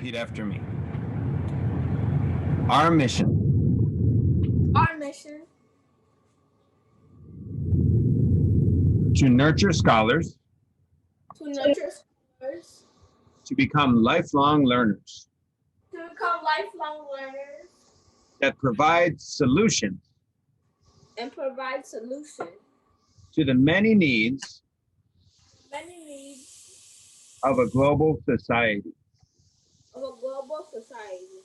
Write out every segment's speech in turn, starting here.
repeat after me. Our mission. Our mission. To nurture scholars. To nurture scholars. To become lifelong learners. To become lifelong learners. That provide solutions. And provide solutions. To the many needs. Many needs. Of a global society. Of a global society.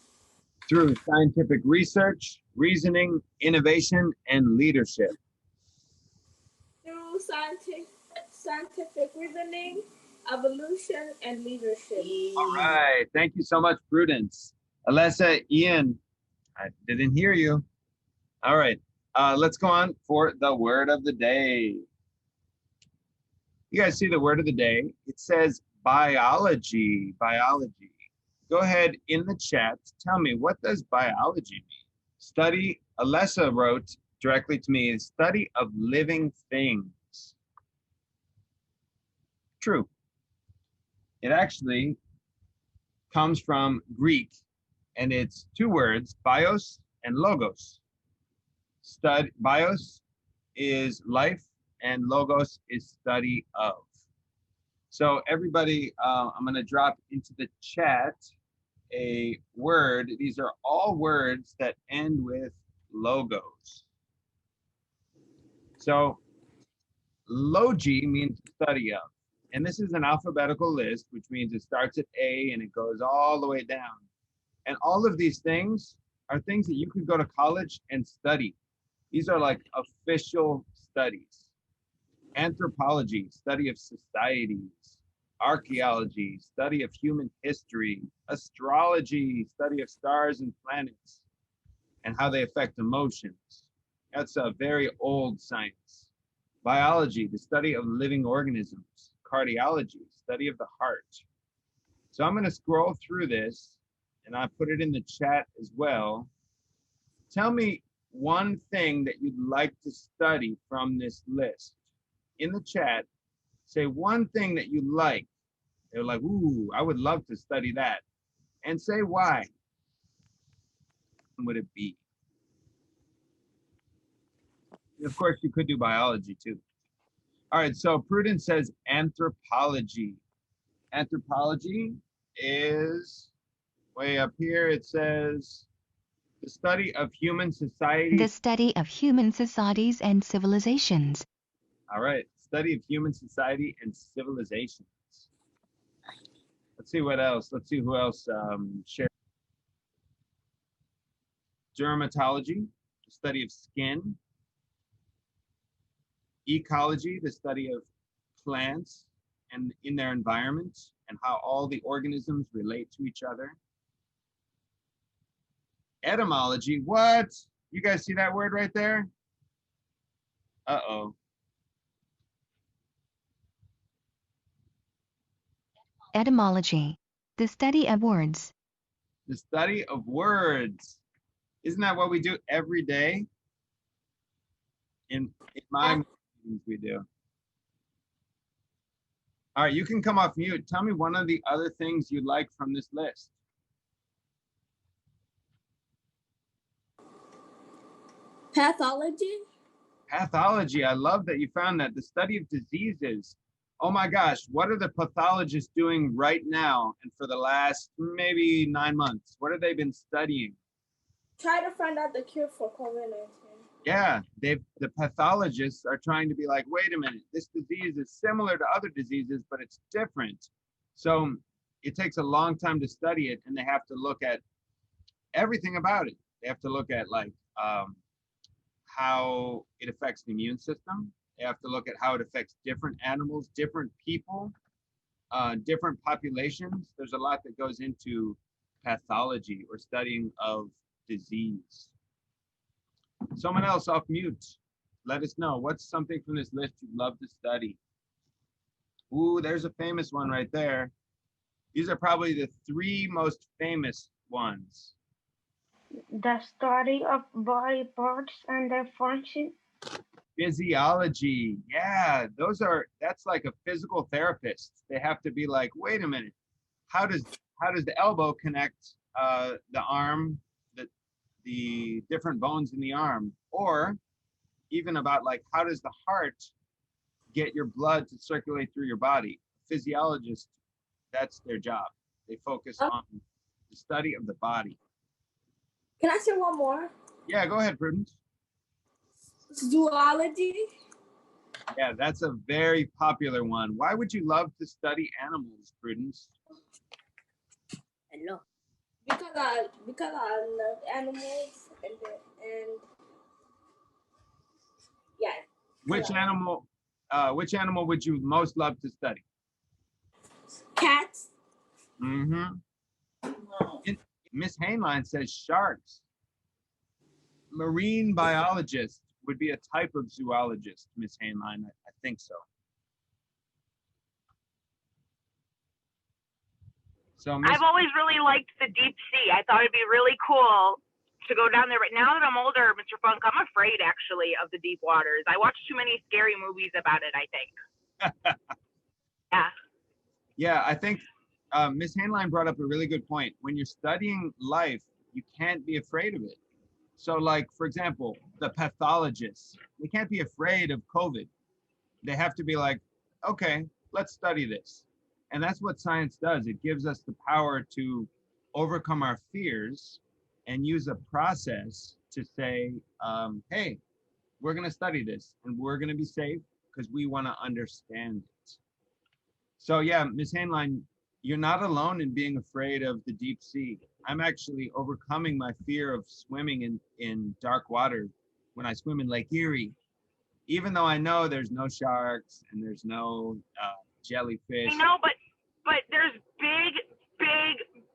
Through scientific research, reasoning, innovation, and leadership. Through scientific reasoning, evolution, and leadership. All right. Thank you so much, Prudence. Alessa, Ian, I didn't hear you. All right. Let's go on for the word of the day. You guys see the word of the day? It says biology. Biology. Go ahead in the chat. Tell me, what does biology mean? Study, Alessa wrote directly to me, study of living things. True. It actually comes from Greek, and it's two words, bios and logos. Bios is life, and logos is study of. So everybody, I'm going to drop into the chat a word. These are all words that end with logos. So logi means study of. And this is an alphabetical list, which means it starts at A and it goes all the way down. And all of these things are things that you could go to college and study. These are like official studies. Anthropology, study of societies. Archaeology, study of human history. Astrology, study of stars and planets and how they affect emotions. That's a very old science. Biology, the study of living organisms. Cardiology, study of the heart. So I'm going to scroll through this, and I put it in the chat as well. Tell me one thing that you'd like to study from this list. In the chat, say one thing that you like. They're like, ooh, I would love to study that. And say why. What would it be? And of course, you could do biology too. All right, so Prudence says anthropology. Anthropology is way up here. It says the study of human society. The study of human societies and civilizations. All right, study of human society and civilizations. Let's see what else. Let's see who else shared. Dermatology, the study of skin. Ecology, the study of plants and in their environment and how all the organisms relate to each other. Etymology, what? You guys see that word right there? Uh-oh. Etymology, the study of words. The study of words. Isn't that what we do every day? In my meetings we do. All right, you can come off mute. Tell me one of the other things you'd like from this list. Pathology. Pathology, I love that you found that. The study of diseases. Oh my gosh, what are the pathologists doing right now and for the last maybe 9 months? What have they been studying? Try to find out the cure for COVID-19. Yeah, the pathologists are trying to be like, wait a minute, this disease is similar to other diseases, but it's different. So it takes a long time to study it, and they have to look at everything about it. They have to look at like how it affects the immune system. They have to look at how it affects different animals, different people, different populations. There's a lot that goes into pathology or studying of disease. Someone else off mute. Let us know. What's something from this list you'd love to study? Ooh, there's a famous one right there. These are probably the 3 most famous ones. The study of body parts and their function. Physiology. Yeah, that's like a physical therapist. They have to be like, wait a minute, how does how does the elbow connect the arm, the different bones in the arm, or even about like how does the heart get your blood to circulate through your body. Physiologists, that's their job. They focus on the study of the body. Can I say one more? Yeah, go ahead, Prudence. Zoology. Yeah, that's a very popular one. Why would you love to study animals, Prudence? Hello. Because I love animals and yeah. Which animal would you most love to study? Cats. Mm-hmm. Miss Hainline says sharks. Marine biologist would be a type of zoologist, Miss Hainline. I think so. So I've always really liked the deep sea. I thought it'd be really cool to go down there. But now that I'm older, Mr. Funk, I'm afraid actually of the deep waters. I watched too many scary movies about it, I think. Yeah. Yeah, I think Miss Hainline brought up a really good point. When you're studying life, you can't be afraid of it. So like, for example, the pathologists, they can't be afraid of COVID. They have to be like, okay, let's study this. And that's what science does. It gives us the power to overcome our fears and use a process to say, hey, we're going to study this and we're going to be safe because we want to understand it. So yeah, Ms. Hainline, you're not alone in being afraid of the deep sea. I'm actually overcoming my fear of swimming in dark water when I swim in Lake Erie, even though I know there's no sharks and there's no jellyfish. I know, but there's big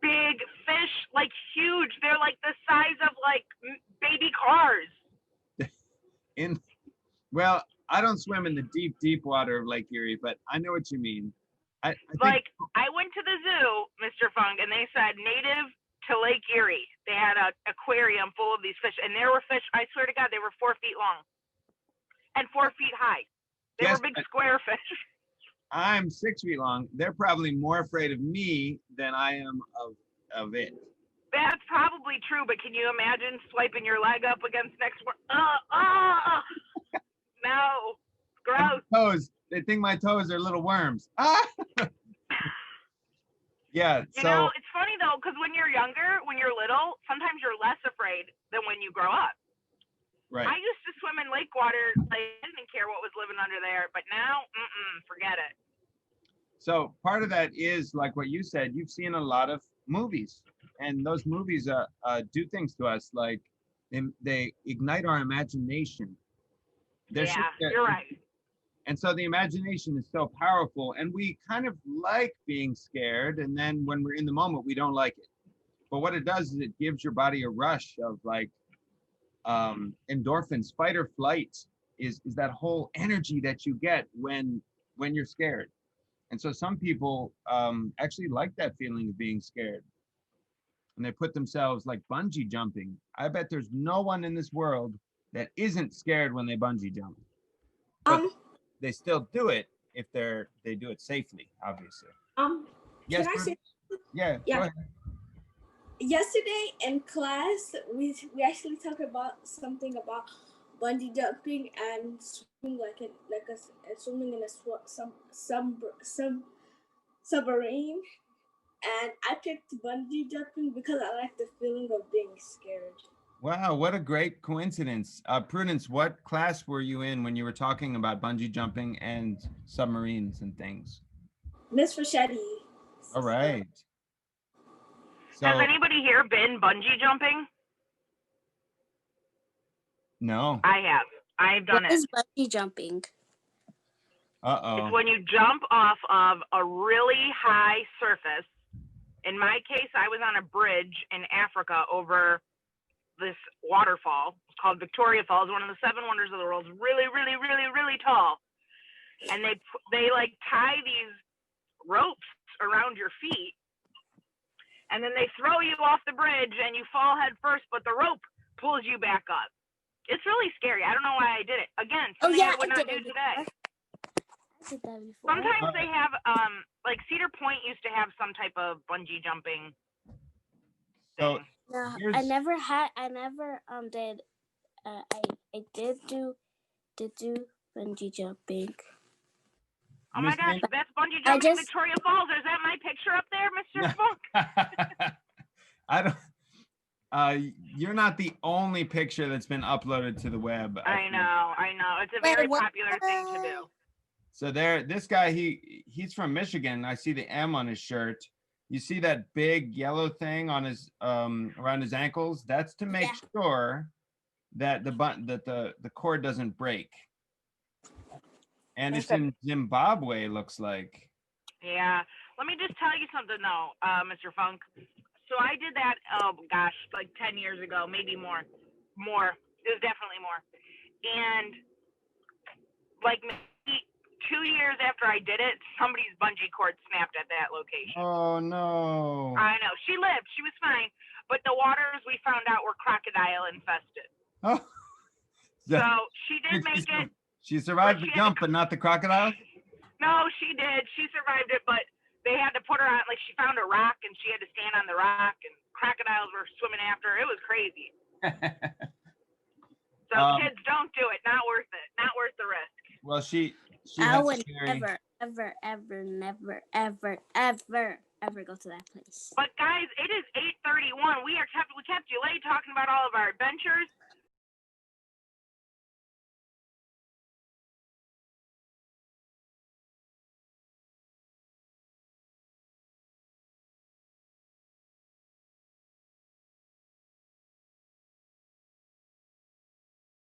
fish, like huge. They're like the size of like baby cars. Well, I don't swim in the deep water of Lake Erie, but I know what you mean. I think, I went to the zoo, Mr. Funk, and they said native to Lake Erie. They had an aquarium full of these fish, and there were fish, I swear to God, they were 4 feet long and 4 feet high. They were big square fish. I'm 6 feet long. They're probably more afraid of me than I am of it. That's probably true, but can you imagine swiping your leg up against next one? No, gross. Toes. They think my toes are little worms. Ah! Yeah. You know, it's funny though, because when you're younger, when you're little, sometimes you're less afraid than when you grow up. Right. I used to swim in lake water. Like, I didn't care what was living under there, but now, forget it. So part of that is like what you said. You've seen a lot of movies, and those movies do things to us, like they ignite our imagination. You're right. And so the imagination is so powerful, and we kind of like being scared, and then when we're in the moment, we don't like it. But what it does is it gives your body a rush of like endorphins. Fight or flight is that whole energy that you get when you're scared. And so some people actually like that feeling of being scared, and they put themselves like bungee jumping. I bet there's no one in this world that isn't scared when they bungee jump. But they still do it if they do it safely, obviously. Yes. Can I say? Yeah. Yeah. Go ahead. Yesterday in class, we actually talked about something about bungee jumping and swimming swimming in a submarine. And I picked bungee jumping because I like the feeling of being scared. Wow, what a great coincidence. Prudence, what class were you in when you were talking about bungee jumping and submarines and things? Miss Fischetti. All right. So, has anybody here been bungee jumping? No. I have. I've done What is bungee jumping? Uh-oh. It's when you jump off of a really high surface. In my case, I was on a bridge in Africa over this waterfall. It's called Victoria Falls, one of the 7 wonders of the world. It's really, really, really, really tall. And they like tie these ropes around your feet, and then they throw you off the bridge and you fall head first, but the rope pulls you back up. It's really scary. I don't know why I did it. Again, something I would not do today. did that before. Sometimes they have, like Cedar Point used to have some type of bungee jumping So thing. No, I here's- never did. I did do bungee jumping. Oh my Miss gosh, Lynn- that's bungee I jumping in just- Victoria Falls. Is that my picture up there, Mr. Funk? I don't. You're not the only picture that's been uploaded to the web. I think. know. It's a Wait, very what? popular thing to do. So this guy, he's from Michigan. I see the M on his shirt. You see that big yellow thing on his around his ankles? That's to make sure that the cord doesn't break. And it's in Zimbabwe, looks like. Yeah. Let me just tell you something though, Mr. Funk. So I did that, oh gosh, like 10 years ago, maybe more. It was definitely more. And like maybe 2 years after I did it, somebody's bungee cord snapped at that location. Oh no. I know. She lived. She was fine. But the waters we found out were crocodile infested. Oh. So she did make it. She survived the she had to jump, but not the crocodile? No, she did. She survived it, but they had to put her on, like she found a rock and she had to stand on the rock and crocodiles were swimming after her. It was crazy. So kids, don't do it. Not worth it. Not worth the risk. Well, she I has would scary- ever go to that place. But guys, it is 8:31. We kept you late talking about all of our adventures.